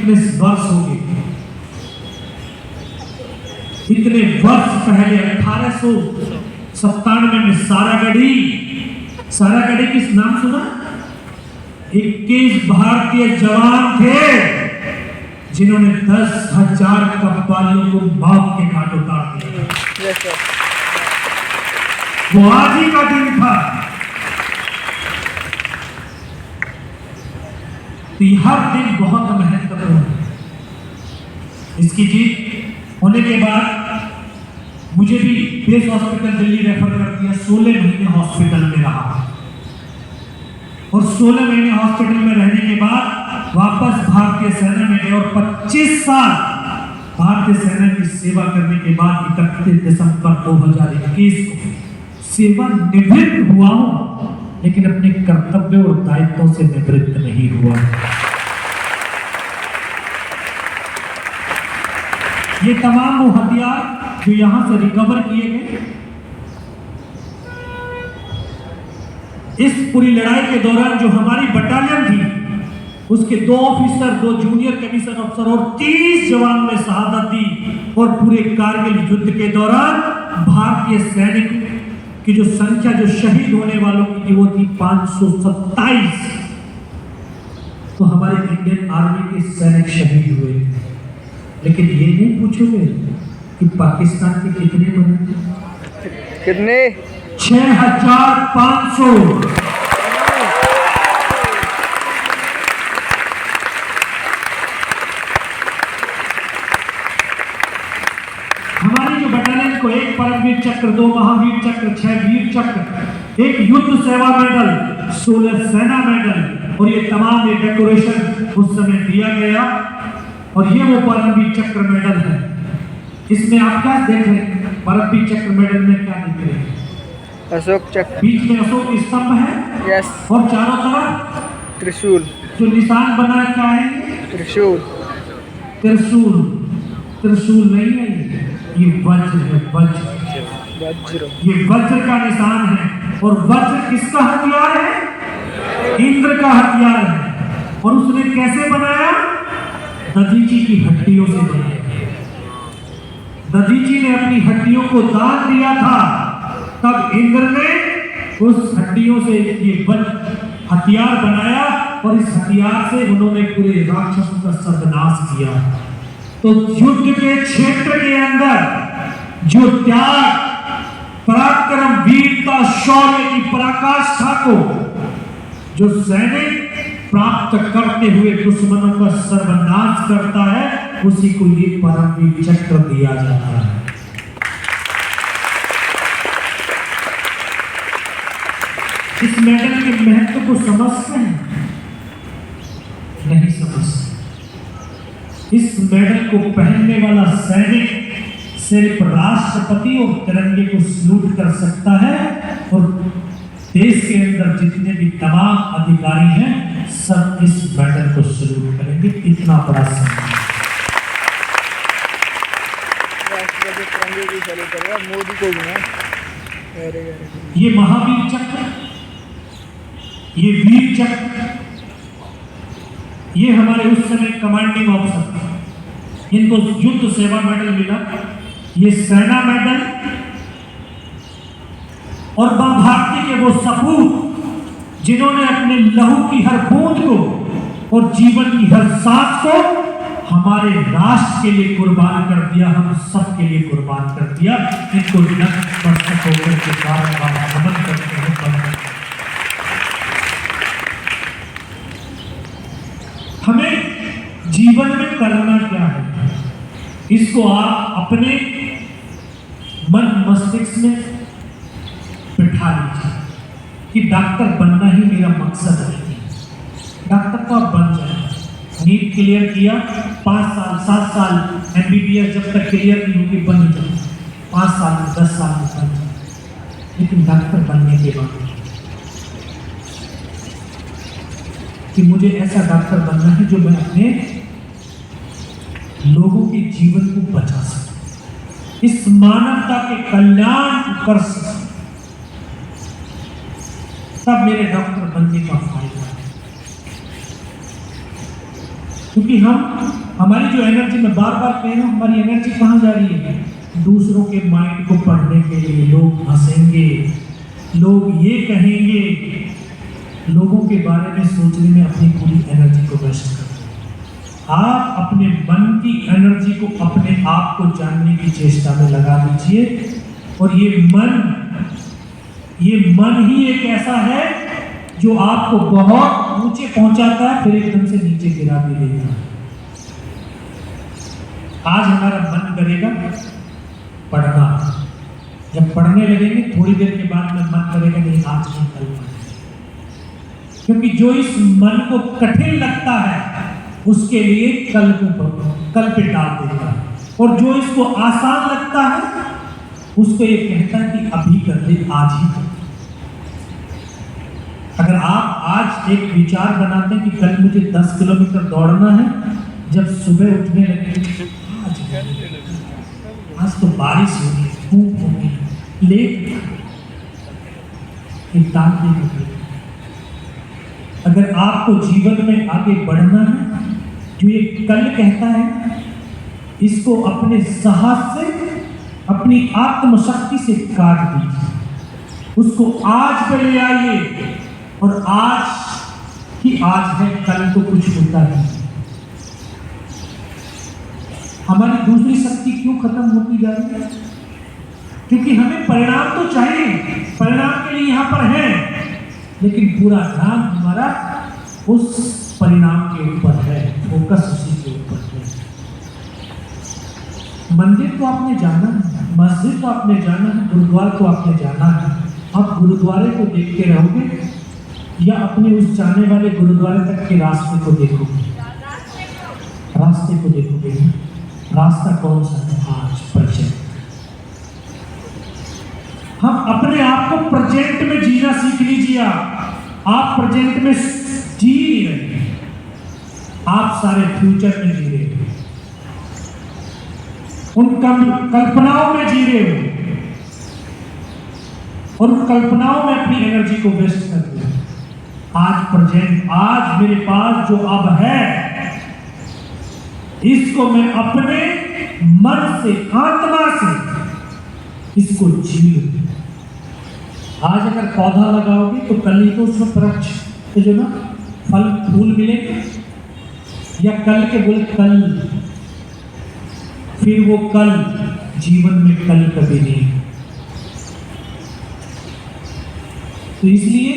Fitness वर्ष हो गए। इतने वर्ष पहले 1897 में सारागढ़ी किस नाम सुना? 21 भारतीय जवान थे जिन्होंने 10,000 कव्वालियों को मौत के घाट उतार दिया। वो आज ही का दिन था। तो हर दिन बहुत महत्वपूर्ण है। इसकी जीत होने के बाद मुझे भी बेस हॉस्पिटल दिल्ली रेफर कर दिया। 16 महीने हॉस्पिटल में रहा और 16 महीने हॉस्पिटल में रहने के बाद वापस भारतीय सेना में गए और 25 साल भारतीय सेना की सेवा करने के बाद 31 दिसंबर 2021 को सेवानिवृत्त हुआ हूं, लेकिन अपने कर्तव्य और दायित्वों से निवृत्त नहीं हुआ। ये तमाम वो हथियार जो यहां से रिकवर किए गए, इस पूरी लड़ाई के दौरान जो हमारी बटालियन थी, उसके 2 ऑफिसर, 2 जूनियर कमीशन अफसर और 30 जवान ने शहादत दी। और पूरे कारगिल युद्ध के दौरान भारतीय सैनिक की जो संख्या जो शहीद होने वालों की थी वो थी 527। तो हमारे इंडियन आर्मी के सैनिक शहीद हुए। लेकिन ये नहीं पूछोगे कि पाकिस्तान के कितने बने? कितने? 6,500। हमारी जो बटालियन को 1 परमवीर चक्र, 2 महावीर चक्र, 6 वीर चक्र, 1 युद्ध सेवा मेडल, 16 सेना मेडल और ये तमाम डेकोरेशन उस समय दिया गया। और ये वो परमवीर चक्र मेडल है। इसमें आप क्या देख रहे हैं? परमवीर चक्र मेडल में क्या दिख रहे हैं? अशोक चक्र, बीच में अशोक स्तंभ है। यस। और चारों तरफ त्रिशूल, जो निशान बना क्या है? त्रिशूल। त्रिशूल, त्रिशूल नहीं है, ये वज्र है। वज्र, ये वज्र का निशान है। और वज्र किसका हथियार है? इंद्र का हथियार है। और उसने कैसे बनाया? दधीची की हड्डियों से बनाया। दधीची ने अपनी हड्डियों को दान दिया था, तब इंद्र ने उस हड्डियों से ये हथियार बनाया और इस हथियार से उन्होंने पूरे राक्षसों का सर्वनाश किया। तो युद्ध के क्षेत्र के अंदर जो त्याग, पराक्रम, वीरता, शौर्य की पराकाष्ठा को जो सैनिक प्राप्त करते हुए दुश्मनों का सर्वनाश करता है, उसी को ये परमवीर चक्र दिया जाता है। इस मेडल के महत्व को समझते हैं? नहीं समझते। इस मेडल को पहनने वाला सैनिक सिर्फ राष्ट्रपति और तिरंगे को सल्यूट कर सकता है और देश के अंदर जितने भी तमाम अधिकारी हैं सब इस मेडल को सल्यूट करेंगे। इतना बड़ा सम्मान। राष्ट्रपति तिरंगे को सल्यूट करेगा, मोदी को भी ना। ये महावीर चक्र, ये वीर चक्र, ये हमारे उस समय कमांडिंग ऑफिसर थे, इनको युद्ध सेवा मेडल मिला। ये सेना मेडल और मां भारती के वो सपूत जिन्होंने अपने लहू की हर बूंद को और जीवन की हर सांस को हमारे राष्ट्र के लिए कुर्बान कर दिया, हम सब के लिए कुर्बान कर दिया। इनको नतमस्तक होकर के बार-बार नमन करते हैं। हमें जीवन में करना क्या है, इसको आप अपने मन मस्तिष्क में बिठा लीजिए कि डॉक्टर बनना ही मेरा मकसद है। डॉक्टर तो आप बन जाए। नीट क्लियर किया, 5 साल 7 साल एमबीबीएस जब तक क्लियर नहीं होगी बन ही जाए, 5 साल में 10 साल में बन जाए। लेकिन डॉक्टर बनने के बाद कि मुझे ऐसा डॉक्टर बनना है जो मैं अपने लोगों के जीवन को बचा सकूं, इस मानवता के कल्याण को कर सकूं, तब मेरे डॉक्टर बनने का फायदा है। क्योंकि हमारी जो एनर्जी, मैं बार बार कह रहा हूँ, हमारी एनर्जी कहाँ जा रही है? दूसरों के माइंड को पढ़ने के लिए। लोग हंसेंगे, लोग ये कहेंगे, लोगों के बारे में सोचने में अपनी पूरी एनर्जी को वेस्ट करते हैं। आप अपने मन की एनर्जी को अपने आप को जानने की चेष्टा में लगा दीजिए। और ये मन ही एक ऐसा है जो आपको बहुत ऊंचे पहुंचाता है, फिर एकदम से नीचे गिरा भी देता है। आज हमारा मन करेगा पढ़ना, जब पढ़ने लगेंगे थोड़ी देर के बाद में मन करेगा नहीं आज नहीं कल पढ़ेंगे। क्योंकि जो इस मन को कठिन लगता है उसके लिए कल पे डाल देता है, और जो इसको आसान लगता है उसको ये कहता है कि अभी कर दे, आज ही कर। अगर आप आज एक विचार बनाते हैं कि कल मुझे 10 किलोमीटर दौड़ना है, जब सुबह उठने लगे आज तो बारिश होगी, धूप होगी, लेट होगी। अगर आपको जीवन में आगे बढ़ना है, जो ये कल कहता है, इसको अपने साहस से, अपनी आत्मशक्ति से काट दीजिए, उसको आज पे ले आइए। और आज ही आज है, कल तो कुछ होता नहीं। हमारी दूसरी शक्ति क्यों खत्म होती जा रही है? क्योंकि हमें परिणाम तो चाहिए, परिणाम के लिए यहाँ पर है, लेकिन पूरा ध्यान हमारा उस परिणाम के ऊपर है, फोकस उसी के ऊपर है। मंदिर तो आपने जाना है, मस्जिद तो आपने जाना है, गुरुद्वारा तो आपने जाना है। आप गुरुद्वारे को देखते रहोगे या अपने उस जाने वाले गुरुद्वारे तक के रास्ते को देखोगे? रास्ते को देखोगे। रास्ता कौन सा है? आज प्रेजेंट। हम अपने आप को प्रेजेंट में जीना सीख लीजिए। आप प्रेजेंट में जी नहीं रहे, आप सारे फ्यूचर में जी रहे हो, उन कल्पनाओं में जी रहे हो, और उन कल्पनाओं में अपनी एनर्जी को वेस्ट कर रहे हो। आज प्रेजेंट, आज मेरे पास जो अब है, इसको मैं अपने मन से, आत्मा से इसको जी लूं। आज अगर पौधा लगाओगे तो कल ही तो उसमें वृक्ष के जो ना फल फूल मिलेंगे, या कल के बोले कल, फिर वो कल जीवन में कल कभी नहीं। तो इसलिए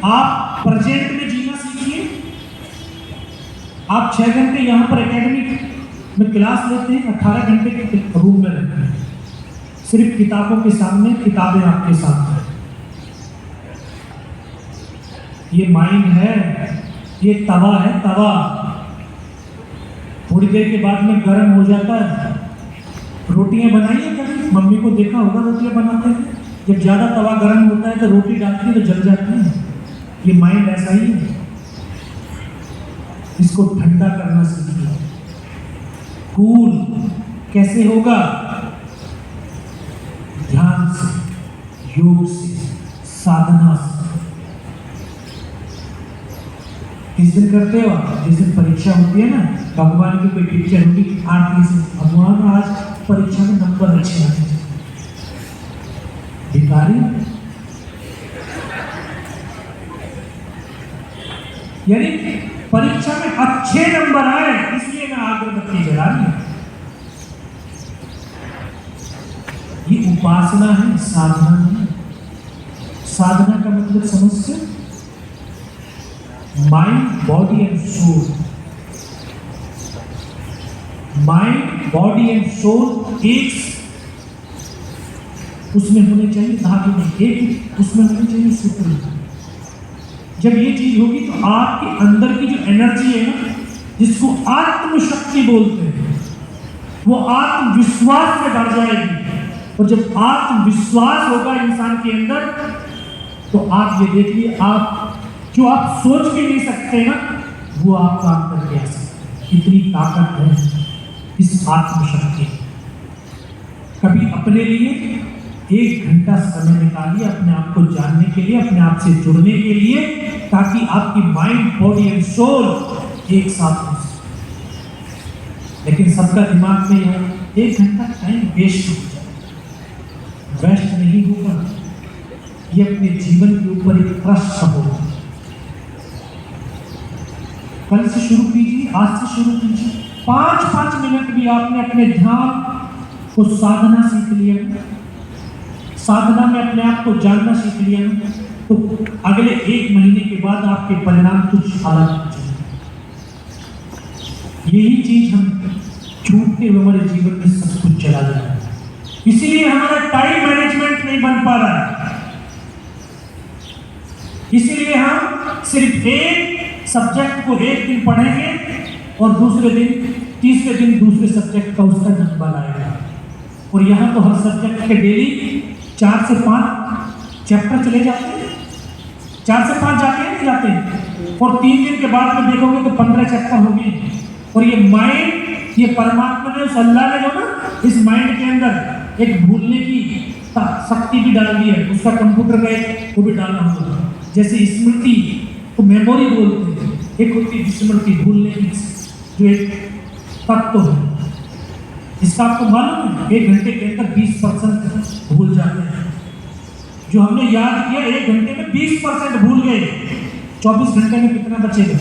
आप प्रेजेंट में जीना सीखिए। आप 6 घंटे यहाँ पर एकेडमी में क्लास लेते हैं, 18 घंटे के रूम में रहते हैं, सिर्फ किताबों के सामने, किताबें आपके साथ हैं। ये माइंड है, ये तवा है, तवा थोड़ी देर के बाद में गर्म हो जाता है। रोटियां बनाइए कभी, मम्मी को देखा होगा रोटियां बनाते हैं, जब ज्यादा तवा गर्म होता है तो रोटी डालती है तो जल जाती है। ये माइंड ऐसा ही है, इसको ठंडा करना सीखिए। कूल कैसे होगा? ध्यान से, योग से, साधना से। किस दिन करते हो आप? जिस दिन परीक्षा होती है ना, भगवान की कोई पिक्चर होगी, आरती से, भगवान आज परीक्षा में नंबर अच्छे आने चाहिए। भिखारी, यानी परीक्षा में अच्छे नंबर आए इसलिए मैं अगरबत्ती जला रही हूं। ये उपासना है, साधना नहीं। साधना का मतलब समझते? Mind, body and soul. Mind, body and soul एक उसमें होने चाहिए, धागे में एक उसमें होने चाहिए सूत्र। जब ये चीज होगी तो आपके अंदर की जो एनर्जी है ना, जिसको आत्मशक्ति बोलते हैं, वो आत्मविश्वास से बढ़ जाएगी। और जब आत्मविश्वास होगा इंसान के अंदर, तो आप ये देखिए, आप जो आप सोच भी नहीं सकते ना, वो आप काम करके आ सकते। इतनी ताकत है इस आत्मशक्ति। कभी अपने लिए 1 घंटा समय निकालिए, अपने आप को जानने के लिए, अपने आप से जुड़ने के लिए, ताकि आपकी माइंड, बॉडी एंड सोल एक साथ हो सके। लेकिन सबका दिमाग में यह 1 घंटा टाइम वेस्ट हो जाए, वेस्ट नहीं होगा, ये अपने जीवन के ऊपर एक प्रश्न होगा। कल से शुरू कीजिए, आज से शुरू कीजिए, 5-5 मिनट भी आपने अपने ध्यान को साधना सीख लिया, साधना में अपने आप को जानना सीख लिया, तो अगले 1 महीने के बाद आपके परिणाम कुछ अलग हो जाएंगे। यही चीज हम छूटते हुए हमारे जीवन में सब कुछ चला जा रहा है, इसीलिए हमारा टाइम मैनेजमेंट नहीं बन पा रहा है। इसीलिए हम सिर्फ एक सब्जेक्ट को एक दिन पढ़ेंगे और दूसरे दिन, तीसरे दिन दूसरे सब्जेक्ट का उसका नंबर आएगा। और यहाँ तो हर सब्जेक्ट के डेली 4 से 5 चैप्टर चले जाते हैं, 4 से 5 जाते हैं, नहीं जाते हैं। और 3 दिन के बाद में देखोगे तो 15 चैप्टर हो गए। और ये माइंड, ये परमात्मा ने, उस अल्लाह ने जो ना इस माइंड के अंदर एक भूलने की शक्ति भी डाल दी है, उसका कंप्यूटर का एक वो भी डालना होगा। जैसे स्मृति को मेमोरी बोलते हैं, एक होती है स्मृति, भूलने की जो एक तत्व है। इसका आपको मालूम है 1 घंटे के अंदर 20% भूल जाते हैं। जो हमने याद किया 1 घंटे में 20% भूल गए, 24 घंटे में कितना बचेगा?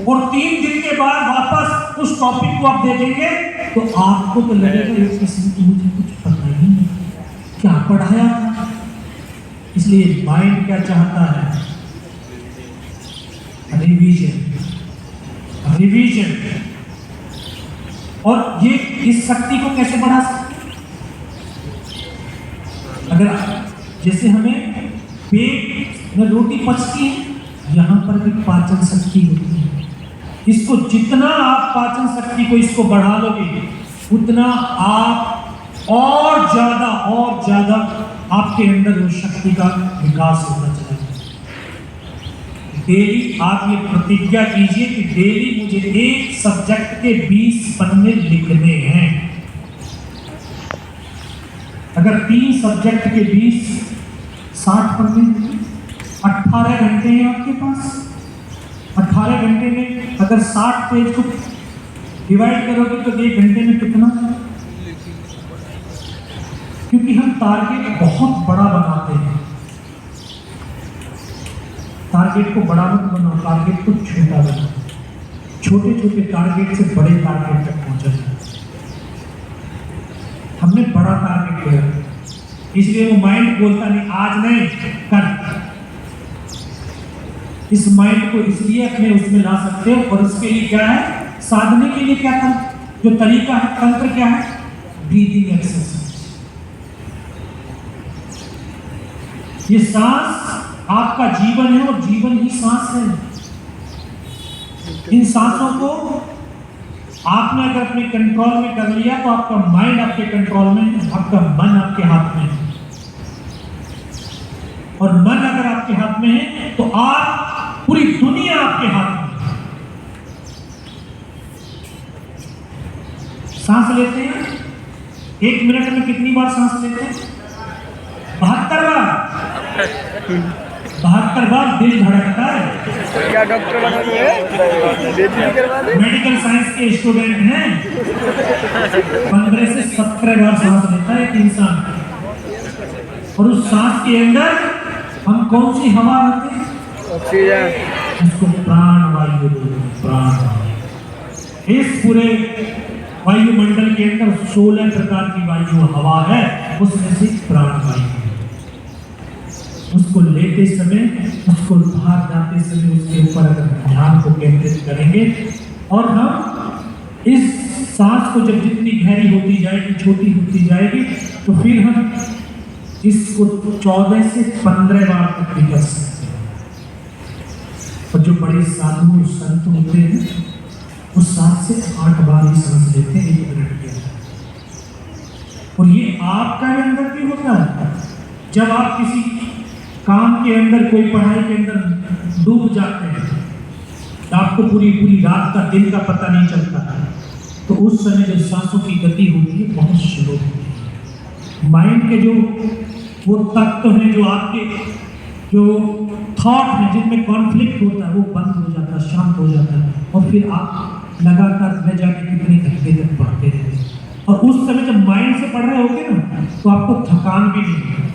और 3 दिन के बाद वापस उस टॉपिक को आप देखेंगे तो आपको तो लगेगा किसी को मुझे कुछ पता ही नहीं क्या पढ़ाया था। इसलिए माइंड क्या चाहता है? Revision, revision. और ये इस शक्ति को कैसे बढ़ा सकते? अगर जैसे हमें पेट में रोटी पचती है, यहाँ पर भी पाचन शक्ति होती है। इसको जितना आप पाचन शक्ति को इसको बढ़ा लोगे, उतना आप और ज्यादा आपके अंदर उस शक्ति का विकास होना चाहिए। डेली आप ये प्रतिज्ञा कीजिए कि डेली मुझे एक सब्जेक्ट के 20 पन्ने लिखने हैं। अगर 3 सब्जेक्ट के 20 60 पन्ने, 18 घंटे हैं आपके पास। 18 घंटे में अगर 60 पेज को डिवाइड करोगे तो 1 घंटे में कितना? क्योंकि हम टारगेट बहुत बड़ा बनाते हैं। टारगेट को बड़ा मत बनाओ, टारगेट को छोटा बनाओ। छोटे छोटे टारगेट से बड़े टारगेट तक पहुंचा जाए। हमने बड़ा टारगेट लिया, इसलिए वो माइंड बोलता नहीं आज नहीं कल। इस माइंड को इसलिए अपने उसमें ला सकते हो, और इसके लिए क्या है? साधने के लिए क्या था? जो तरीका है, तंत्र क्या है? Breathing exercise. ये सांस आपका जीवन है और जीवन ही सांस है। इन सांसों को आपने अगर अपने कंट्रोल में कर लिया तो आपका माइंड आपके कंट्रोल में है, आपका मन आपके हाथ में है। और मन अगर आपके हाथ में है तो आप, पूरी दुनिया आपके हाथ में है। सांस लेते हैं, 1 मिनट में कितनी बार सांस लेते हैं? 72 बार। 72 बार दिल धड़कता है। क्या डॉक्टर बना मेडिकल साइंस के स्टूडेंट हैं। 15 से 17 बार सांस लेता है एक इंसान। और उस सांस के अंदर हम कौन सी हवा लेते हैं? ऑक्सीजन। उसको प्राण वायु बोलते हैं। प्राण। इस पूरे वायुमंडल के अंदर 16 प्रकार की वायु हवा है, उसमें से प्राण वायु। उसको लेते समय, उसको बाहर जाते समय उसके ऊपर अगर ध्यान को केंद्रित करेंगे और हम इस सांस को जब जितनी गहरी होती जाएगी, छोटी होती जाएगी, तो फिर हम इसको 14 से 15 बार तक भी कर सकते हैं। और जो बड़े साधु संत होते हैं वो 7 से 8 बार ही सांस लेते हैं 1 मिनट के अंदर। और ये आपका अंदर भी होता है। जब आप किसी काम के अंदर, कोई पढ़ाई के अंदर डूब जाते हैं, आपको पूरी रात का, दिन का पता नहीं चलता, तो उस समय जो सांसों की गति होती है बहुत स्लो होती है। माइंड के जो वो तत्व हैं, जो आपके जो थॉट हैं, जिनमें कॉन्फ्लिक्ट होता है, वो बंद हो जाता है, शांत हो जाता है। और फिर आप लगातार न जाने कितने घंटे तक पढ़ते रहते। और उस समय जब माइंड से पढ़ रहे होगे ना तो आपको थकान भी नहीं होगी।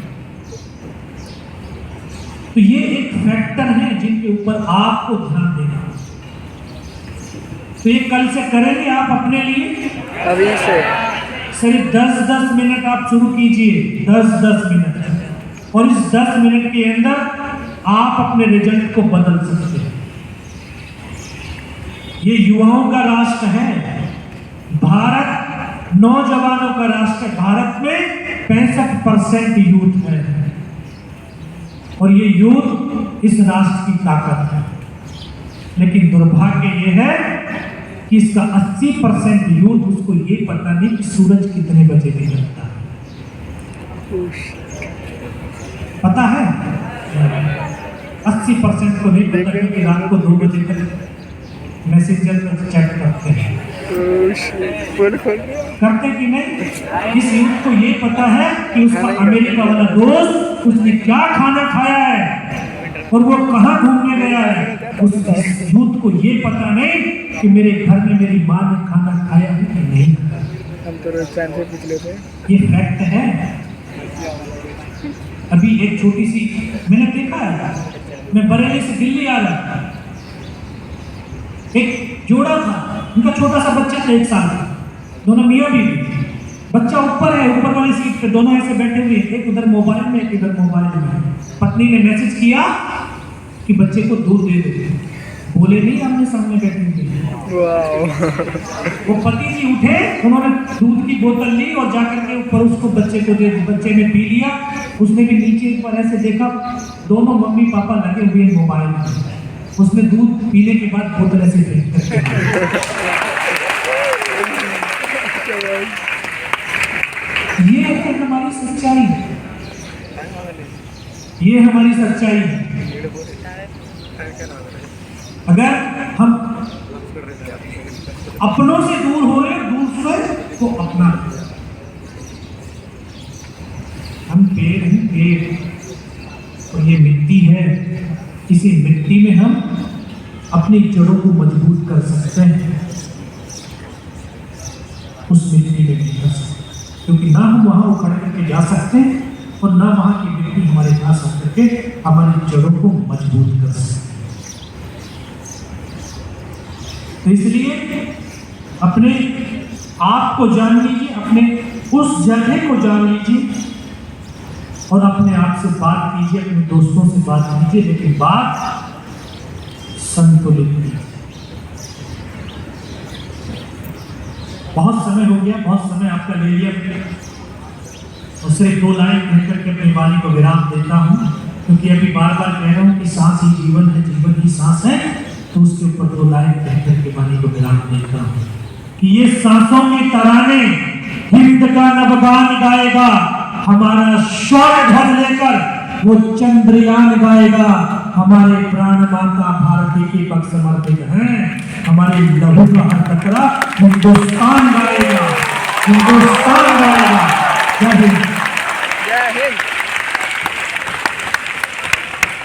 तो ये एक फैक्टर है जिनके ऊपर आपको ध्यान देना। तो ये कल से करेंगे आप अपने लिए। अभी से सिर्फ 10-10 मिनट आप शुरू कीजिए, 10-10 मिनट, और इस 10 मिनट के अंदर आप अपने रिजल्ट को बदल सकते हैं। ये युवाओं का राष्ट्र है, भारत नौजवानों का राष्ट्र है। भारत में 65% यूथ है और ये यूथ इस राष्ट्र की ताकत है। लेकिन दुर्भाग्य ये है कि इसका 80% यूथ, उसको ये पता नहीं कि सूरज कितने बजे निकलता है। पता है 80% को नहीं पता, क्योंकि रात को 2 बजे तक मैसेंजर पर चैट करते हैं। करते कि नहीं? इस यूथ को ये पता है कि उसका अमेरिका वाला दोस्त उसने क्या खाना खाया है और वो कहाँ घूमने गया है। उस यूथ को ये पता नहीं कि मेरे घर में मेरी माँ ने खाना खाया है कि नहीं। हम तो रोज टाइम से पूछ लेते हैं। ये फैक्ट है। अभी एक छोटी सी मैंने देखा है, मैं बरेली से दिल्ली आ रहा था, एक जोड़ा था, उनका छोटा सा बच्चा था 1 साल का, दोनों मियाँ बीवी। बच्चा ऊपर है, ऊपर वाली सीट पे, दोनों ऐसे बैठे हुए, एक उधर मोबाइल में एक इधर मोबाइल में। पत्नी ने मैसेज किया कि बच्चे को दूध दे दो, बोले नहीं हमने सामने बैठे हुए। वो पति जी उठे, उन्होंने दूध की बोतल ली और जाकर के ऊपर उसको बच्चे को दे दी। बच्चे ने पी लिया, उसने भी नीचे ऊपर ऐसे देखा, दोनों मम्मी पापा लगे हुए मोबाइल में। उसने दूध पीने के बाद बोतल ऐसे फेंक ये है हमारी सच्चाई, ये हमारी सच्चाई है। अगर हम अपनों से दूर हो रहे, दूसरे को अपना, हम पेड़ हैं, पेड़, और ये मिट्टी है। इसी मिट्टी में हम अपनी जड़ों को मजबूत कर सकते हैं, उस मिट्टी में नहीं कर सकते, क्योंकि ना हम वहां उखड़ करके जा सकते हैं और ना वहां की मिट्टी हमारे पास आकर के हमारी जड़ों को मजबूत कर सकते हैं। तो इसलिए अपने आप को जान लीजिए, अपने उस जगह को जान लीजिए और अपने आप से बात कीजिए, अपने दोस्तों से बात कीजिए, लेकिन बात संतुलित कीजिए। बहुत समय हो गया, बहुत समय आपका ले लिया, और सिर्फ 2 लाइन कहकर के अपनी वाणी को विराम देता हूँ, क्योंकि अभी बार बार कह रहा हूँ कि सांस ही जीवन है, जीवन ही सांस है। तो उसके ऊपर 2 लाइन कहकर के वाणी को विराम देता हूँ कि ये सांसों के तराने हिंद का नवगान गाएगा, हमारा शौर्य ध्वज लेकर वो चंद्रयान गाएगा। हमारे प्राण माता भारती के पक्ष समर्पित हैं, हमारे लहू का हर कतरा हिंदुस्तान गाएगा, हिंदुस्तान गाएगा। जय हिंद, जय हिंद।